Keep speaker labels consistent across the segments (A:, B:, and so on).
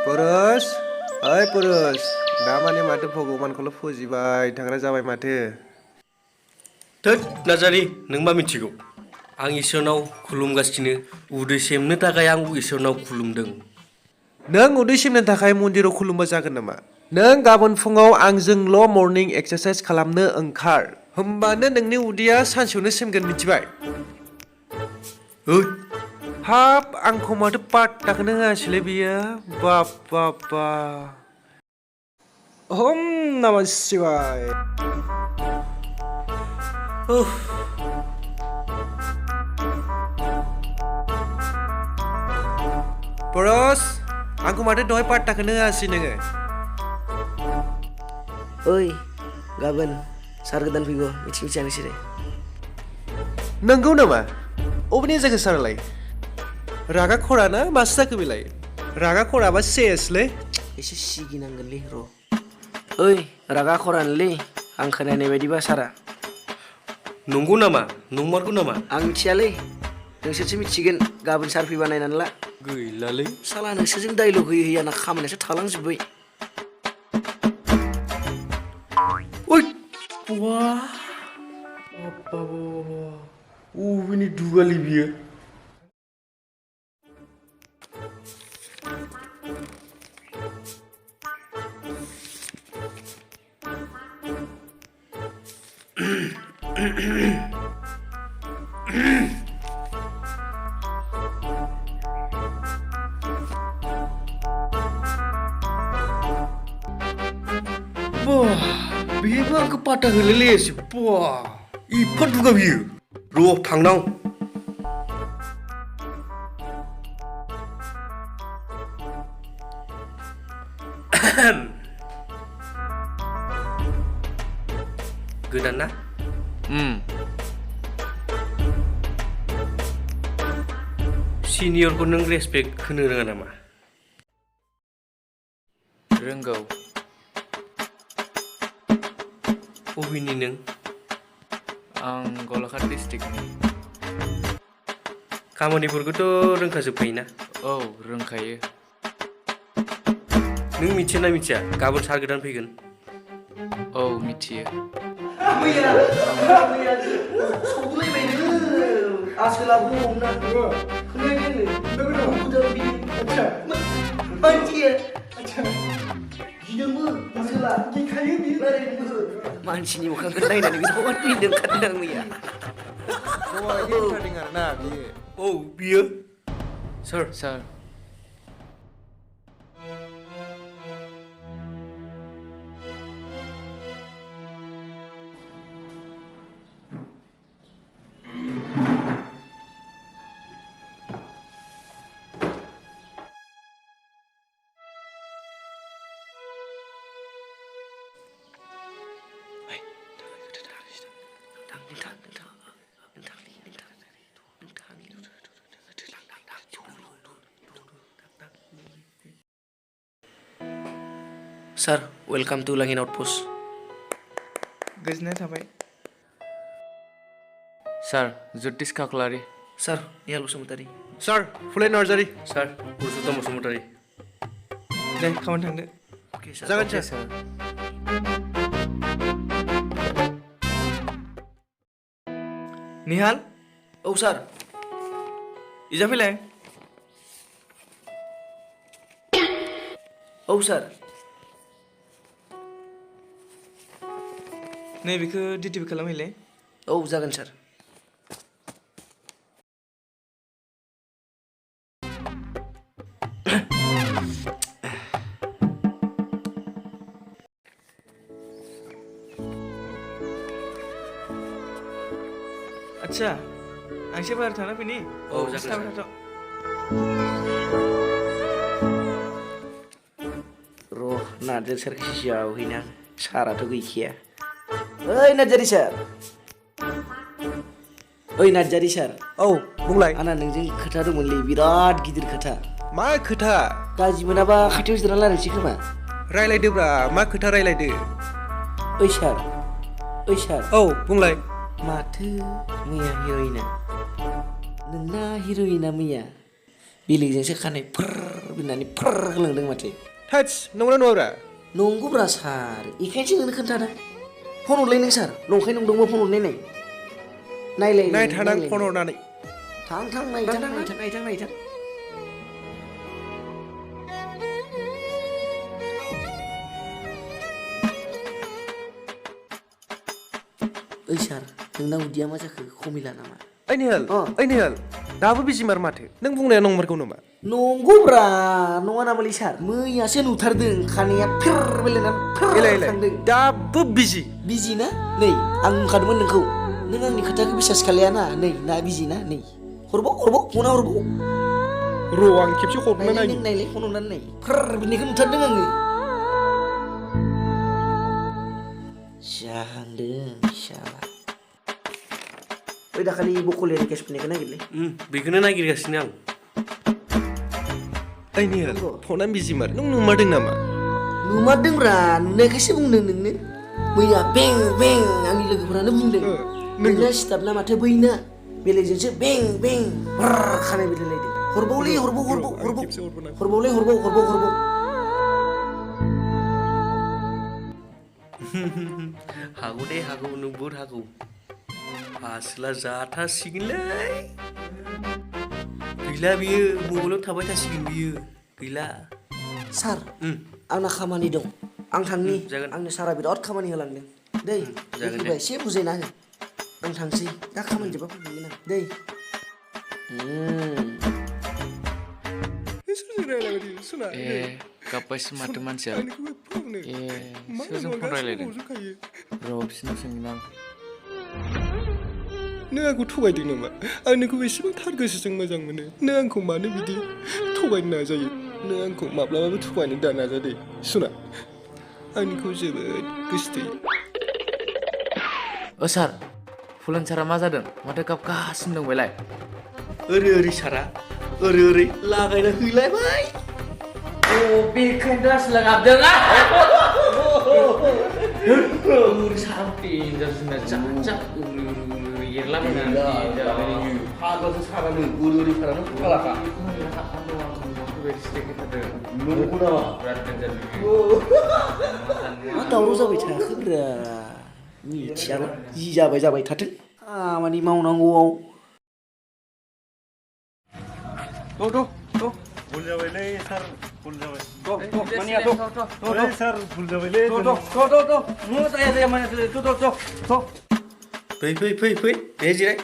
A: पुरुष ओइ पुरुष दामानि माथो भगबानखौल' फुजिबाय थाग्रा जाबाय माथो
B: थोद नार्जारि नों मा मिथिगौ आं इसोरनाव खुलुमगासिनो उदै सेमनो थाखाय आं इसोरनाव खुलुमदों
A: नों उदै सिमनो थाखाय मन्दिराव खुलुमबा जागोन नामा नों गाबोन फुङाव आंजोंल' मर्निं एक्सारसाइज खालामनो ओंखार होमबानो नोंनि उदैया सानसेयावनो सेमगोन मिथिबाय
B: ओइ
A: हाब आंखौ माथो पात्ताखौनो होआसैलै बियो बाप बाप बा ओम नमः शिवाय पुरुष आंखौ माथो दहाय पात्ताखौनो होआसै नोङो
C: ओइ गाबोन सार गोदान फैगौ मिथिया नोंसोरो
A: नंगौ नामा अबेनि जायगा सारालाय रागा खराना मासो जाखो बेलाय रागा खराबा सेसलै
C: एसे सिगिनांगोनलै र' ओइ रागा खरानोलै आं खोनानाय बायदिबा सारा
B: नंगौ नामा नंमारगौ नामा
C: आं मिथियालै नोंसोरसो मिथिगोन गाबोन सार फैबा नायनानै ला
B: गैलालै
C: साला नोंसोरजों डाइलग होयै होयै आंना खामानियासो थालांजोब्बाय
B: ओइ बा अबेनि दुगालि बियो बेबो आंखौ पात्ता होलायलायासै एफा दुगा बियो र' थांनां गोदान ना सिनियरखौ नों रेसपेक्ट होनो रोङा नामा
D: रोंगौ
B: अबेनि नों
D: आं गलाघाट डिस्ट्रिक्टनि
B: खामानिफोरखौथ' रोंखाजोबखायोना
D: औ रोंखायो
B: नों मिथिया ना मिथिया गाबोन सार गोदान फैगोन
D: औ मिथियो
C: मानसिनि मोखांखौ नायनानै बिराद मिनिनो ओंखारदों आं मैया
B: औ बियो सार
D: सार
C: सार वेलकाम टु Langhin outpost
D: गोजोननाय थाबाय सार ज्योतिष खाख्लारि
C: सार निहाल बसुमतारी
A: सार फुलेन नार्जारि
B: सार पुरुषोत्तम बसुमतारी
D: दे खामानि थांदो
A: जागोन
D: दे
A: सार
D: निहाल
C: औ सार
D: इजा फैलाय
C: औ सार
D: नै बेखौ डिटिपि खालामहैलाय
C: औ जागोन सार
D: आच्छा आं एसे बाहेर थांना फैनि
B: औ जागोन
D: थाबाय
B: सार।
D: थाथ'
C: र' नार्जारि सारखौ सिसियाव हैना साराथ' गैखाया ओइ नार्जारि सार ओइ नार्जारि सार
A: औ बुंलाय
C: आंना नोंजों खोथा दंमोनलै बिराद गिदिर खोथा
A: मा खोथा
C: गाज्रि मोनाबा खाथियाव जिरायना रायलायनोसै खोमा
A: रायलायदोब्रा मा खोथा रायलायदो
C: ओइ सार
A: औ बुंलाय
C: माथो मैया हिर'इना नोंना हिर'इना मैया बेलेगजोंसो खानाय फोर बिनानै फोर होलांदों माथो
A: थोस नंगौना नङाब्रा
C: नंगौब्रा सार बेखायनोसो नोंनो खोन्थादों फन हरलाय नों सार नंखाय नंदोंबो फन हरनाय नायलाय
A: नायथानां फन हरनानै
C: थां नायथां ओइ सार नोंना उदैया मा जाखो खमिला नामा
A: ओइ निहाल दाबो बिजिमार माथो नों बुंनाया नंमारगौ नामा
C: नंगौब्रा नङा नामालै सार मैयासो नुथारदों खानाया फेर बेलायनानै फेर थांदों
A: दाबो
C: बिजि ना नै आं बुंखादोंमोन नोंखौ नों आंनि खोथाखौ बिसास खालायाना नै ना बिजि ना नै हरबाव फना हरबाव
A: र' आं खेबसे हरना
C: नायलाय फन हरनानै नाय फेर बिनिखौ नुथारदों आङो जाहांदों शाला ओइ दाखालि बक'लियानि केस फैनायखौ नागिरलै
B: बेखौनो नागिरगासिनो आं
A: ओइ निहाल फना बिजिमार नों नुमारदों नामा
C: नुमारदोंब्रा नुनायखायसो बुंदों नोंनो मैया बें आंनि लोगोफोरानो बुंदों नोंना सिथाबना माथो बैना बेलेगजोंसो बें खानाय बेलायलायदों हरबावलै हरबाव
B: हागौ नों बहुद हागौ आसोला जाथासिगोनलै गैला बियो मबाइलाव थाबाय थासिगोन बियो गैला
C: सार आंना खामानि दं आं थांनि
B: जागोन
C: आंनो सारा बिराद खामानि होलांदों दै
B: जागोन दे
C: एसे बुजायना हो आं थांसै दा खामानि जोबा फैफिनगोन आं दै
D: गाब्बायसो माथो मानसिया सोरजों फन रायलायदों र' बिसिनाव सोंगोन आं
A: नों आंखौ थगायदों नामा आं नोंखौ एसेबां थार गोसोजों मोजां मोनो नों आंखौ मानो बिदि थगायनो नाजायो नों आंखौ माब्लाबाबो थगायनो दा नाजादे सुना आं नोंखौ जोबोद गोसोथोयो
D: सार फुलन सारा मा जादों माथो गाबगासिनो दं बेलाय
B: ओरै सारा ओरै लागायना हैलायबाय
D: बेखायनोथ' आसला गाबदों सारपिनजारसिना जा एरलाबायनानै
B: फाग्लासो सारानो ओरै सारानो फाग्लाखा नंगौ नामा
C: मा दावराव जाबाय थाखोब्रा मिथियाला जि जाबाय थाथों खामानि मावनांगौआव
E: भुल जाबायलै सार भुल जाबाय मानिया सार भुल जाबायलै
B: फै दे जिराय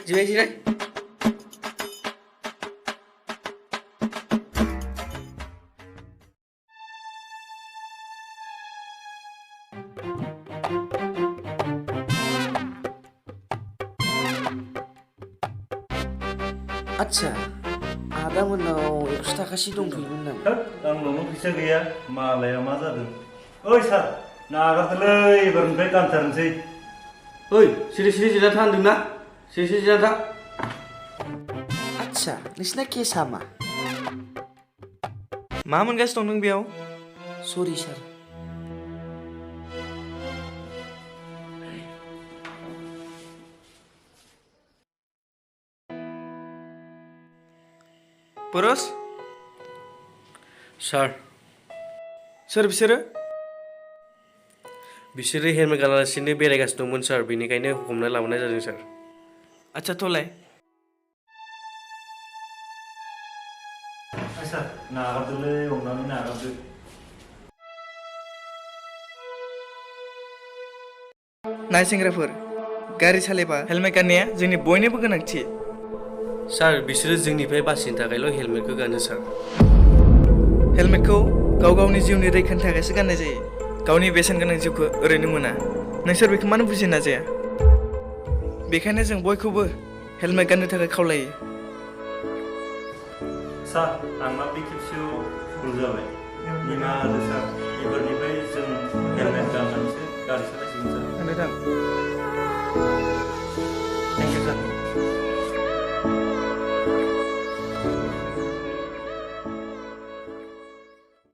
C: आच्छा आदा मोननाव 100 थाखासो दंथ'योमोन नामा
E: आंनावनो फैसा गैया मालाया मा जादों ओइ सार नागारदोलै एबारनिफ्राय गानथारनोसै
B: ओइ सिरि जिरायना था होनदोंना सिरि जिरायना था
C: आच्छा नोंसिना केसा
D: मा मोनगासिनो दं नों बेयाव
C: सरि सार
D: परस
B: सार
D: सोर
B: बिसोरो हेलमेट गानालासिनो बेरायगासिनो दंमोन सार बेनिखायनो हमना लाबोनाय जादों सार
D: आच्छा थ'लाय
E: सार नागारदोलै अननानै नागारदो
D: नाय सेंग्राफोर गारि सालायबा हेलमेट गाननाया जोंनि बयनिबो गोनांथि
B: सार बिसोरो जोंनिफ्राय बासिनो थाखायल' हेलमेटखौ गानो सार
D: हेलमेटखौ गावनि जिउनि रैखानि थाखायसो गाननाय जायो गावनि बेसेन गोनां जिउखौ ओरैनो मोना नोंसोर बेखौ मानो बुजिनो नाजाया बेखायनो जों बयखौबो हेलमेट गाननो थाखाय खावलायो
E: सार आंना बे खेबसेयाव भुल जाबाय निमाहा होदो सार एबारनिफ्राय जों हेलमेट गाननानैसो गारि सालायसिगोन सार
D: थां